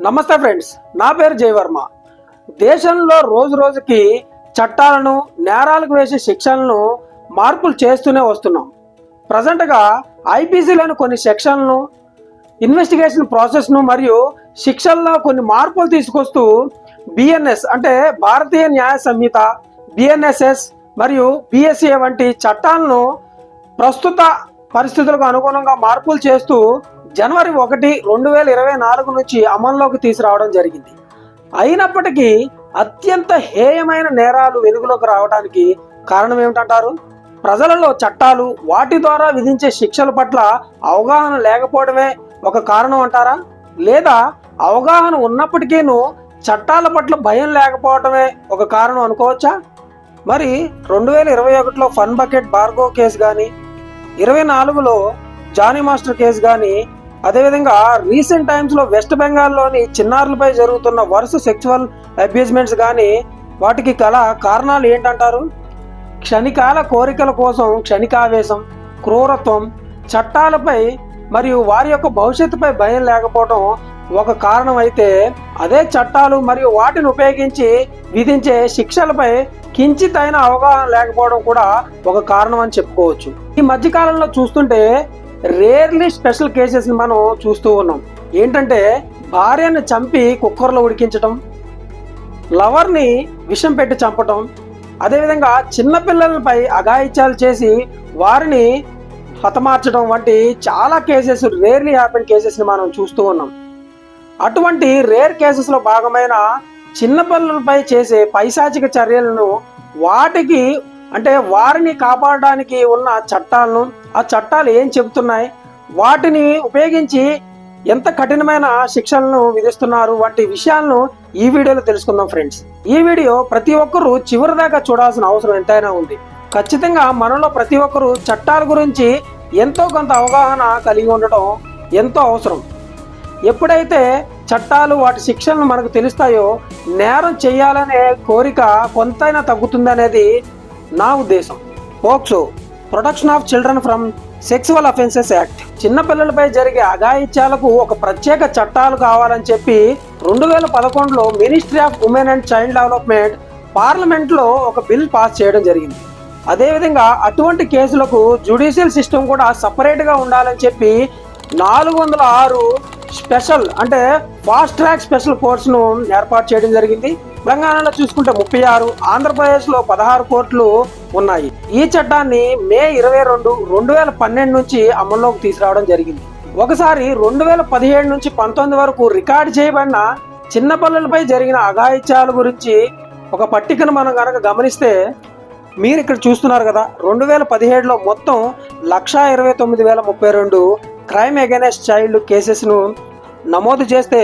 నమస్తే ఫ్రెండ్స్, నా పేరు జయవర్మ. దేశంలో రోజు రోజుకి చట్టాలను, నేరాలకు వేసే శిక్షలను మార్పులు చేస్తూనే వస్తున్నాం. ప్రజెంట్గా ఐపీసీలోని కొన్ని సెక్షన్లను, ఇన్వెస్టిగేషన్ ప్రాసెస్ను మరియు శిక్షల్లో కొన్ని మార్పులు తీసుకొస్తూ బిఎన్ఎస్ అంటే భారతీయ న్యాయ సంహిత, బిఎన్ఎస్ఎస్ మరియు బిఎస్ఏ వంటి చట్టాలను ప్రస్తుత పరిస్థితులకు అనుగుణంగా మార్పులు చేస్తూ జనవరి 1, 2024 నుంచి అమల్లోకి తీసుకురావడం జరిగింది. అయినప్పటికీ అత్యంత హేయమైన నేరాలు వెలుగులోకి రావడానికి కారణం ఏమిటంటారు? ప్రజలలో చట్టాలు, వాటి ద్వారా విధించే శిక్షల పట్ల అవగాహన లేకపోవడమే ఒక కారణం అంటారా? లేదా అవగాహన ఉన్నప్పటికీను చట్టాల పట్ల భయం లేకపోవడమే ఒక కారణం అనుకోవచ్చా? మరి 2021లో ఫన్ బకెట్ బార్గో కేసు కానీ, 24లో జానీ మాస్టర్ కేసు కానీ, అదేవిధంగా రీసెంట్ టైమ్స్లో వెస్ట్ బెంగాల్లోని చిన్నారులపై జరుగుతున్న వరుస సెక్చువల్ అబ్యూజ్మెంట్స్ కానీ, వాటికి గల కారణాలు ఏంటంటారు? క్షణికాల కోరికల కోసం క్షణికావేశం, క్రూరత్వం, చట్టాలపై మరియు వారి యొక్క భవిష్యత్తుపై భయం లేకపోవడం ఒక కారణం అయితే, అదే చట్టాలు మరియు వాటిని ఉపయోగించి విధించే శిక్షలపై కించితైన అవగాహన లేకపోవడం కూడా ఒక కారణం అని చెప్పుకోవచ్చు. ఈ మధ్యకాలంలో చూస్తుంటే రేర్లీ స్పెషల్ కేసెస్ మనం చూస్తూ ఉన్నాం. ఏంటంటే భార్యను చంపి కుక్కర్లో ఉడికించడం, లవర్ని విషం పెట్టి చంపటం, అదేవిధంగా చిన్నపిల్లలపై అఘాయిత్యాలు చేసి వారిని హతమార్చడం వంటి చాలా కేసెస్, రేర్లీ హ్యాపెన్ కేసెస్ని మనం చూస్తూ ఉన్నాం. అటువంటి రేర్ కేసెస్లో భాగమైన చిన్నపిల్లలపై చేసే పైశాచిక చర్యలను, వాటికి అంటే వారిని కాపాడడానికి ఉన్న చట్టాలను, ఆ చట్టాలు ఏం చెబుతున్నాయి, వాటిని ఉపయోగించి ఎంత కఠినమైన శిక్షలను విధిస్తున్నారు వంటి విషయాలను ఈ వీడియోలో తెలుసుకుందాం ఫ్రెండ్స్. ఈ వీడియో ప్రతి ఒక్కరూ చివరి దాకా చూడాల్సిన అవసరం ఎంతైనా ఉంది. ఖచ్చితంగా మనలో ప్రతి ఒక్కరూ చట్టాల గురించి ఎంతో కొంత అవగాహన కలిగి ఉండటం ఎంతో అవసరం. ఎప్పుడైతే చట్టాలు, వాటి శిక్షలను మనకు తెలుస్తాయో నేరం చేయాలనే కోరిక కొంతైనా తగ్గుతుందనేది నా ఉద్దేశం. POCSO, protection of children from sexual offences act, చిన్నపిల్లలపై జరిగే అఘాయిత్యాలకు ఒక ప్రత్యేక చట్టాలు కావాలని చెప్పి 2011లో ministry of women and child development పార్లమెంట్లో ఒక బిల్ పాస్ చేయడం జరిగింది. అదేవిధంగా అటువంటి కేసులకు జ్యుడిషియల్ సిస్టమ్ కూడా సపరేట్గా ఉండాలని చెప్పి 406 స్పెషల్ అంటే ఫాస్ట్ ట్రాక్ స్పెషల్ కోర్ట్స్ను ఏర్పాటు చేయడం జరిగింది. తెలంగాణలో చూసుకుంటే 36, ఆంధ్రప్రదేశ్లో 16 కోర్టులు ఉన్నాయి. ఈ చట్టాన్ని మే 22, 2012 నుంచి అమల్లోకి తీసుకురావడం జరిగింది. ఒకసారి 2017 నుంచి 19 వరకు రికార్డు చేయబడిన చిన్నపిల్లలపై జరిగిన అఘాయిత్యాల గురించి ఒక పట్టికను మనం కనుక గమనిస్తే, మీరు ఇక్కడ చూస్తున్నారు కదా, 2017లో మొత్తం 129,032 క్రైమ్ అగైనెస్ట్ చైల్డ్ కేసెస్ను నమోదు చేస్తే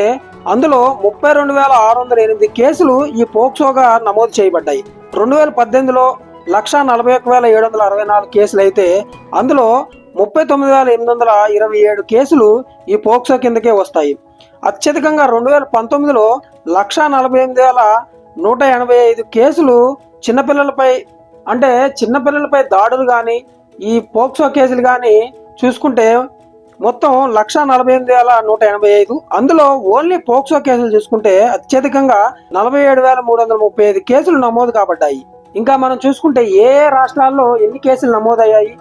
అందులో 32,608 కేసులు ఈ పోక్సోగా నమోదు చేయబడ్డాయి. 2018లో 141,764 కేసులు అయితే అందులో 39,827 కేసులు ఈ పోక్సో కిందకే వస్తాయి. అత్యధికంగా 2019లో 148,185 కేసులు చిన్నపిల్లలపై దాడులు కానీ, ఈ పోక్సో కేసులు కానీ చూసుకుంటే మొత్తం 148,185. అందులో ఓన్లీ పోక్సో కేసులు చూసుకుంటే అత్యధికంగా 47,335 కేసులు నమోదు కాబడ్డాయి. ఇంకా మనం చూసుకుంటే ఏ రాష్ట్రాల్లో ఎన్ని కేసులు నమోదయ్యాయి,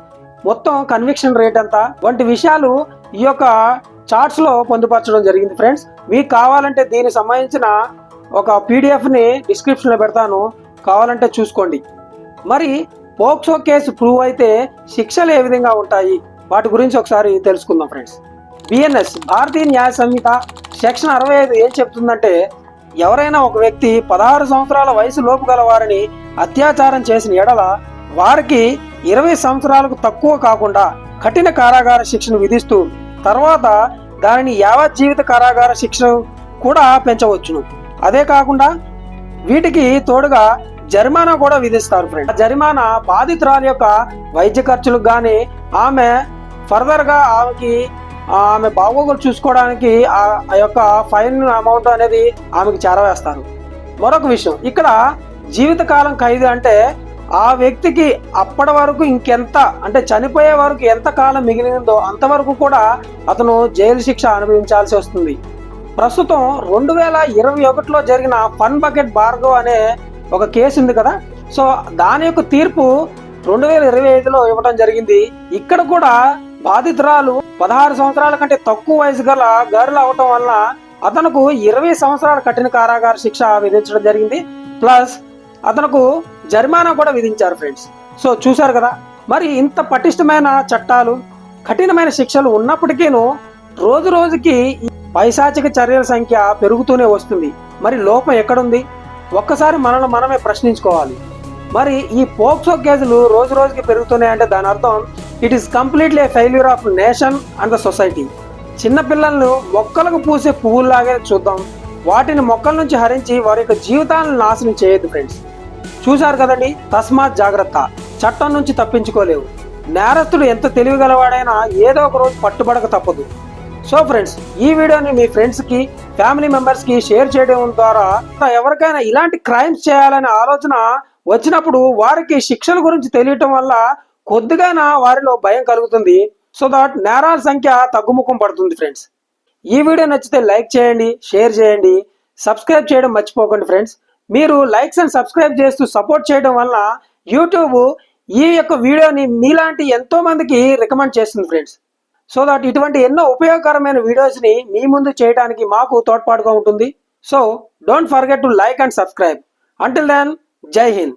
మొత్తం కన్విక్షన్ రేట్ ఎంత వంటి విషయాలు ఈ యొక్క చార్ట్స్లో పొందుపరచడం జరిగింది ఫ్రెండ్స్. మీకు కావాలంటే దీనికి సంబంధించిన ఒక పీడిఎఫ్ని డిస్క్రిప్షన్లో పెడతాను, కావాలంటే చూసుకోండి. మరి పోక్సో కేసు ప్రూవ్ అయితే శిక్షలు ఏ విధంగా ఉంటాయి, వాటి గురించి ఒకసారి తెలుసుకుందాం ఫ్రెండ్స్. బిఎన్ఎస్ భారతీయ న్యాయ సంహిత సెక్షన్ 65 ఏం చెప్తుందంటే, ఎవరైనా ఒక వ్యక్తి 16 సంవత్సరాల వయసు లోపు గల వారిని అత్యాచారం చేసిన ఎడల వారికి 20 సంవత్సరాలకు తక్కువ కాకుండా కఠిన కారాగార శిక్షను విధిస్తూ తర్వాత దానిని యావత్ జీవిత కారాగార శిక్ష కూడా పెంచవచ్చును. అదే కాకుండా వీటికి తోడుగా జరిమానా కూడా విధిస్తారు ఫ్రెండ్. జరిమానా బాధితురాలి యొక్క వైద్య ఖర్చులకు కానీ, ఆమె ఫర్దర్గా ఆమె బాగోగులు చూసుకోవడానికి ఆ యొక్క ఫైన్ అమౌంట్ అనేది ఆమెకు చేరవేస్తారు. మరొక విషయం, ఇక్కడ జీవితకాలం ఖైదు అంటే ఆ వ్యక్తికి అప్పటి వరకు ఇంకెంత అంటే చనిపోయే వరకు ఎంత కాలం మిగిలిందో అంతవరకు కూడా అతను జైలు శిక్ష అనుభవించాల్సి వస్తుంది. ప్రస్తుతం 2021లో జరిగిన ఫన్ బకెట్ భార్గవ్ అనే ఒక కేసు ఉంది కదా, సో దాని యొక్క తీర్పు 2025లో ఇవ్వడం జరిగింది. ఇక్కడ కూడా బాధితురాలు 16 సంవత్సరాల కంటే తక్కువ వయసు గల గర్ల్ అవటం వల్ల అతనుకు 20 సంవత్సరాల కఠిన కారాగార శిక్ష విధించడం జరిగింది. ప్లస్ అతనుకు జరిమానా కూడా విధించారు ఫ్రెండ్స్. సో చూశారు కదా, మరి ఇంత పటిష్టమైన చట్టాలు, కఠినమైన శిక్షలు ఉన్నప్పటికీను రోజు రోజుకి పైశాచిక చర్యల సంఖ్య పెరుగుతూనే వస్తుంది. మరి లోపం ఎక్కడుంది? ఒక్కసారి మనల్ని మనమే ప్రశ్నించుకోవాలి. మరి ఈ పోక్సో కేసులు రోజు రోజుకి పెరుగుతున్నాయంటే దాని అర్థం it is completely a failure of nation and the society. చిన్నపిల్లలను మొక్కలకు పూసే పువ్వుల్లాగే చూద్దాం, వాటిని మొక్కల నుంచి హరించి వారి యొక్క జీవితాలను నాశనం చేయొద్దు ఫ్రెండ్స్. చూశారు కదండి, తస్మాత్ జాగ్రత్త, చట్టం నుంచి తప్పించుకోలేవు. నేరస్తుడు ఎంత తెలివిగలవాడైనా ఏదో ఒక రోజు పట్టుబడక తప్పదు. సో ఫ్రెండ్స్, ఈ వీడియోని మీ ఫ్రెండ్స్కి, ఫ్యామిలీ మెంబర్స్కి షేర్ చేయడం ద్వారా ఎవరికైనా ఇలాంటి క్రైమ్స్ చేయాలనే ఆలోచన వచ్చినప్పుడు వారికి శిక్షల గురించి తెలియటం వల్ల కొద్దిగానా వారిలో భయం కలుగుతుంది. సో దట్ నేరాల సంఖ్య తగ్గుముఖం పడుతుంది ఫ్రెండ్స్. ఈ వీడియో నచ్చితే లైక్ చేయండి, షేర్ చేయండి, సబ్స్క్రైబ్ చేయడం మర్చిపోకండి ఫ్రెండ్స్. మీరు లైక్స్ అండ్ సబ్స్క్రైబ్ చేస్తూ సపోర్ట్ చేయడం వల్ల యూట్యూబ్ ఈ యొక్క వీడియోని మీలాంటి ఎంతో మందికి రికమెండ్ చేస్తుంది ఫ్రెండ్స్. సో దట్ ఇటువంటి ఎన్నో ఉపయోగకరమైన వీడియోస్ని మీ ముందు చేయడానికి మాకు తోడ్పాటుగా ఉంటుంది. So don't forget to like and subscribe. Until then, జై హింద్.